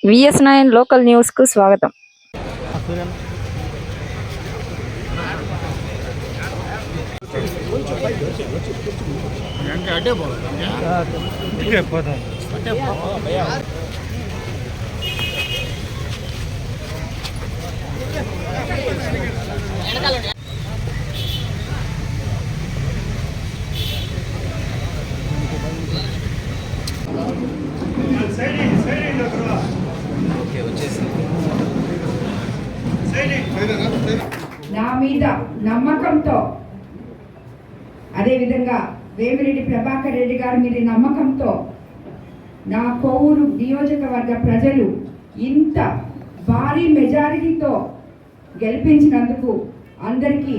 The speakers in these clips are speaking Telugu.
VS9 లోకల్ న్యూస్ కు స్వాగతం. నా మీద నమ్మకంతో అదేవిధంగా వేమిరెడ్డి ప్రభాకర్ రెడ్డి గారి మీద నమ్మకంతో నా కోవూరు నియోజకవర్గ ప్రజలు ఇంత భారీ మెజారిటీతో గెలిపించినందుకు అందరికీ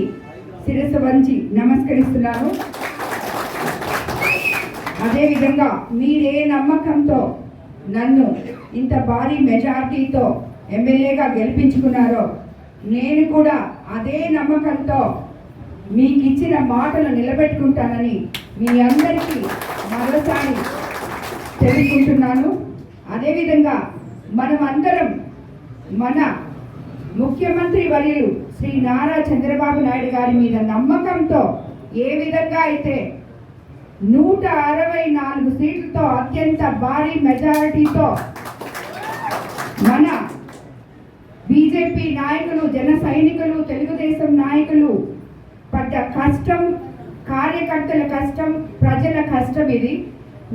శిరస్సు వంచి నమస్కరిస్తున్నాను. అదేవిధంగా మీరే నమ్మకంతో నన్ను ఇంత భారీ మెజారిటీతో ఎమ్మెల్యేగా గెలిపించుకున్నారో నేను కూడా అదే నమ్మకంతో మీకు ఇచ్చిన మాటలు నిలబెట్టుకుంటానని మీ అందరికీ మరోసారి తెలుసుకుంటున్నాను. అదేవిధంగా మనమందరం మన ముఖ్యమంత్రి వర్యులు శ్రీ నారా చంద్రబాబు నాయుడు గారి మీద నమ్మకంతో ఏ విధంగా అయితే 164 సీట్లతో అత్యంత భారీ మెజారిటీతో మన బీజేపీ నాయకులు, జన సైనికులు, తెలుగుదేశం నాయకులు పడ్డ కష్టం, కార్యకర్తల కష్టం, ప్రజల కష్టం ఇది.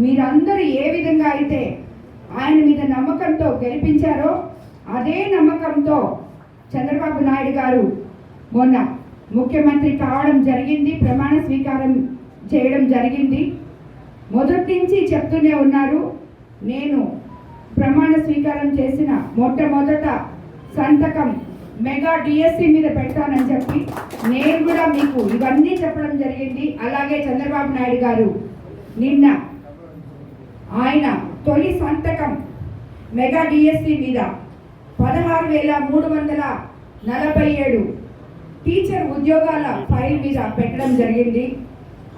మీరందరూ ఏ విధంగా అయితే ఆయన మీద నమ్మకంతో గెలిపించారో అదే నమ్మకంతో చంద్రబాబు నాయుడు గారు మొన్న ముఖ్యమంత్రి కావడం జరిగింది, ప్రమాణ స్వీకారం చేయడం జరిగింది. మొదటి నుంచి చెప్తూనే ఉన్నారు, నేను ప్రమాణ స్వీకారం చేసిన మొట్టమొదట సంతకం మెగా డిఎస్సి మీద పెడతానని చెప్పి నేను కూడా మీకు ఇవన్నీ చెప్పడం జరిగింది. అలాగే చంద్రబాబు నాయుడు గారు నిన్న ఆయన తొలి సంతకం మెగా డిఎస్సి మీద 16,347 టీచర్ ఉద్యోగాల ఫైల్ మీద పెట్టడం జరిగింది.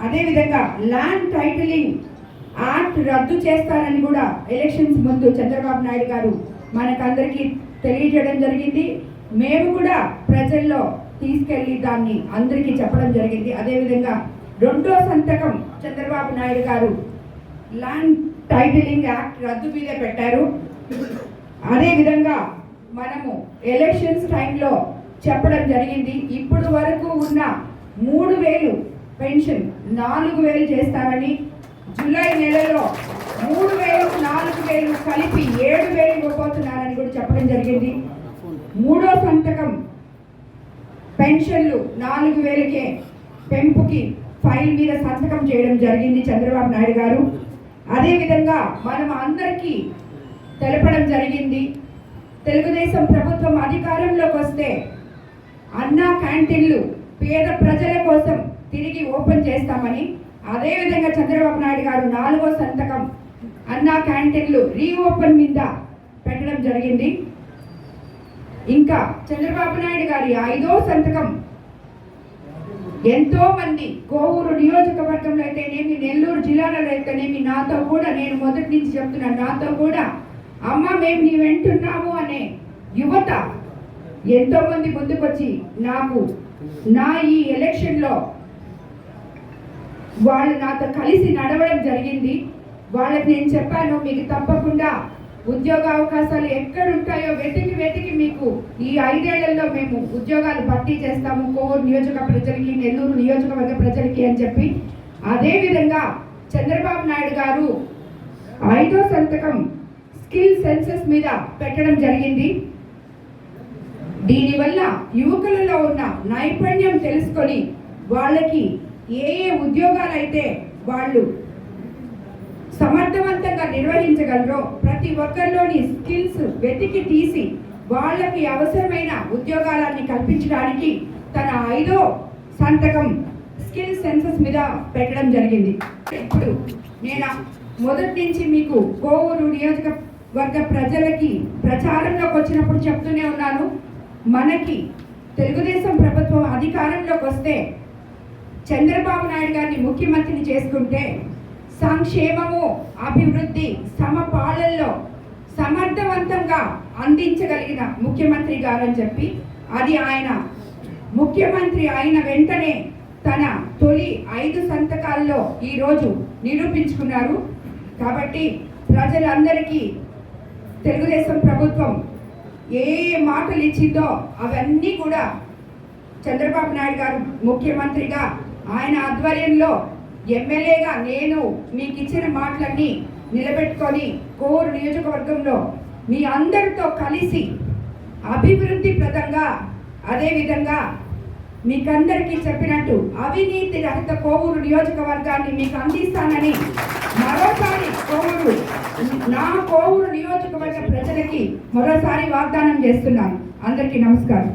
అదేవిధంగా ల్యాండ్ టైటిలింగ్ యాక్ట్ రద్దు చేస్తారని కూడా ఎలక్షన్స్ ముందు చంద్రబాబు నాయుడు గారు మనకందరికీ తెలియజేయడం జరిగింది. మేము కూడా ప్రజల్లో తీసుకెళ్లి దాన్ని అందరికీ చెప్పడం జరిగింది. అదేవిధంగా రెండో సంతకం చంద్రబాబు నాయుడు గారు ల్యాండ్ టైటిలింగ్ యాక్ట్ రద్దు మీదే పెట్టారు. అదేవిధంగా మనము ఎలక్షన్స్ టైంలో చెప్పడం జరిగింది, ఇప్పుడు వరకు ఉన్న 3,000 పెన్షన్ 4,000 చేస్తారని, జూలై నెలలో 3,000, 4,000 కలిపి 7,000 ఇవ్వబోతున్నారని కూడా చెప్పడం జరిగింది. మూడో సంతకం పెన్షన్లు 4,000కే పెంపుకి ఫైల్ మీద సంతకం చేయడం జరిగింది చంద్రబాబు నాయుడు గారు. అదేవిధంగా మనం అందరికీ తెలపడం జరిగింది, తెలుగుదేశం ప్రభుత్వం అధికారంలోకి వస్తే అన్నా క్యాంటీన్లు పేద ప్రజల కోసం తిరిగి ఓపెన్ చేస్తామని. అదేవిధంగా చంద్రబాబు నాయుడు గారు 4వ సంతకం అన్నా క్యాంటీన్లు రీఓపెన్ మీద పెట్టడం జరిగింది. ఇంకా చంద్రబాబు నాయుడు గారి 5వ సంతకం ఎంతో మంది కోవూరు నియోజకవర్గంలో అయితేనేమి, నెల్లూరు జిల్లాలో అయితేనేమి నాతో కూడా, నేను మొదటి నుంచి చెప్తున్నాను, నాతో కూడా అమ్మ మేము నీ వెంటున్నాము అనే యువత ఎంతో మంది ముందుకొచ్చి నాకు నా ఈ ఎలక్షన్లో వాళ్ళు నాతో కలిసి నడవడం జరిగింది. వాళ్ళకి నేను చెప్పాను, మీకు తప్పకుండా ఉద్యోగ అవకాశాలు ఎక్కడుంటాయో వెతికి మీకు ఈ 5 ఏళ్లలో మేము ఉద్యోగాలు భర్తీ చేస్తాము కోవూరు నియోజక ప్రజలకి, నెల్లూరు నియోజకవర్గ ప్రజలకి అని చెప్పి. అదేవిధంగా చంద్రబాబు నాయుడు గారు 5వ సంతకం స్కిల్ సెన్సెస్ మీద పెట్టడం జరిగింది. దీనివల్ల యువకులలో ఉన్న నైపుణ్యం తెలుసుకొని వాళ్ళకి ఏ ఉద్యోగాలు అయితే వాళ్ళు సమర్థవంతంగా నిర్వహించగలరో ప్రతి ఒక్కరిలోని స్కిల్స్ వెతికి తీసి వాళ్ళకి అవసరమైన ఉద్యోగాలని కల్పించడానికి తన 5వ సంతకం స్కిల్ సెన్సెస్ మీద పెట్టడం జరిగింది. ఇప్పుడు నేను మొదటి నుంచి మీకు కోవూరు నియోజకవర్గ ప్రజలకి ప్రచారంలోకి వచ్చినప్పుడు చెప్తూనే ఉన్నాను, మనకి తెలుగుదేశం ప్రభుత్వం అధికారంలోకి వస్తే చంద్రబాబు నాయుడు గారిని ముఖ్యమంత్రిని చేసుకుంటే సంక్షేమము, అభివృద్ధి, సమపాలనలో సమర్థవంతంగా అందించగలిగిన ముఖ్యమంత్రి గారని చెప్పి అది ఆయన ముఖ్యమంత్రి అయిన వెంటనే తన తొలి 5 సంతకాల్లో ఈరోజు నిరూపించుకున్నారు. కాబట్టి ప్రజలందరికీ తెలుగుదేశం ప్రభుత్వం ఏ మాటలు ఇచ్చిందో అవన్నీ కూడా చంద్రబాబు నాయుడు గారు ముఖ్యమంత్రిగా ఆయన ఆధ్వర్యంలో ఎమ్మెల్యేగా నేను మీకు ఇచ్చిన మాటలన్నీ నిలబెట్టుకొని కోవూరు నియోజకవర్గంలో మీ అందరితో కలిసి అభివృద్ధి ప్రదంగా అదేవిధంగా మీకందరికీ చెప్పినట్టు అవినీతి రహిత కోవూరు నియోజకవర్గాన్ని మీకు అందిస్తానని మరోసారి కోవూరు నియోజకవర్గ ప్రజలకి మరోసారి వాగ్దానం చేస్తున్నాను. అందరికీ నమస్కారం.